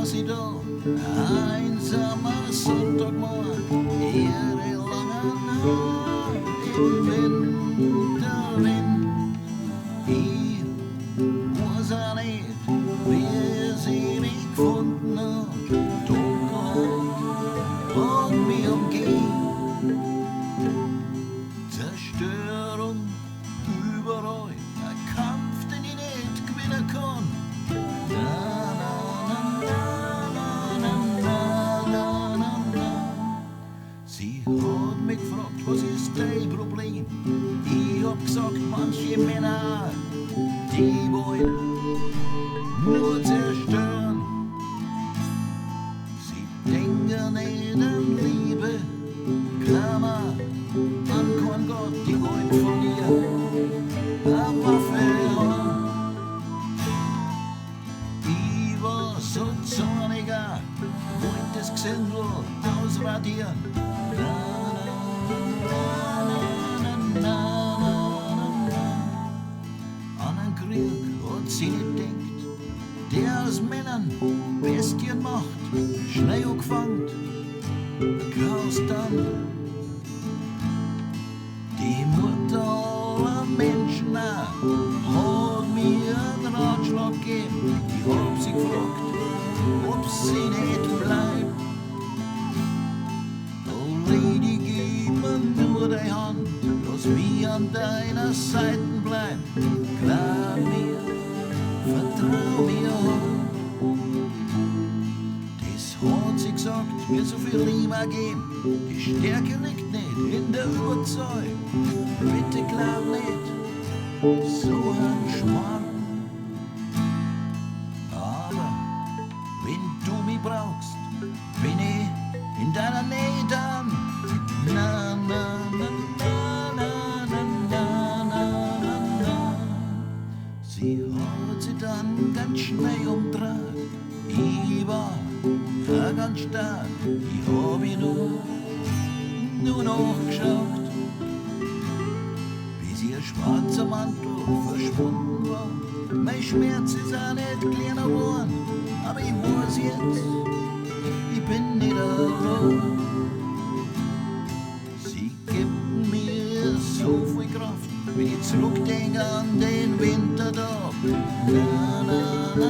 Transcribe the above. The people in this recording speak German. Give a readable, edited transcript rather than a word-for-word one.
saß sie da, einsamer Sonntagmorgen, ihre langen Haare im Winterwind. Ich weiß auch nicht, wie sie mich gefunden hat, Dunkelheit hat mich umgeben. Zerstörung überall, ein Kampf, den ich nicht gewinnen kann. Na, na, na, na, na, na, na, na. Sie hat mich gefragt, was ist dein Problem? Ich hab gesagt, manche Männer, die wollen nur zerstören. Sie denken nicht an Liebe, Klammer, an kein Gott, die wollen von dir eine Waffe haben. Ich war so zorniger, wollte das Gesindel ausradieren. Na, na, na, na, na, na, na. An einen Krieg hat sie nicht denkt, der aus Männern Bestien macht, schnell angefangen, Chaos dann. Die Mutter aller Menschen hat mir einen Ratschlag gegeben. Ich hab sie gefragt, ob sie nicht bleibt. Oh Lady, gib mir nur die Hand, lass mich an deiner Seite bleiben. Glaub mir, vertrau mir. Das hat sie gesagt, mir so viel Liebe geben. Die Stärke liegt nicht in der Überzeugung. Bitte glaub nicht, so ein Schmarrn. Aber wenn du mich brauchst, bin ich in deiner Nähe dann. Na, na, na, na, na, na, na, na, na. Sie hat sich dann ganz schnell umdreht. Ich war ganz stark, ich hab ihr nur nachgeschaut, bis ihr schwarzer Mantel verschwunden war. Mein Schmerz ist auch nicht kleiner geworden, aber ich weiß jetzt, ich bin nicht allein. Sie gibt mir so viel Kraft, wenn ich zurückdenke an den Wintertag. Na, na, na,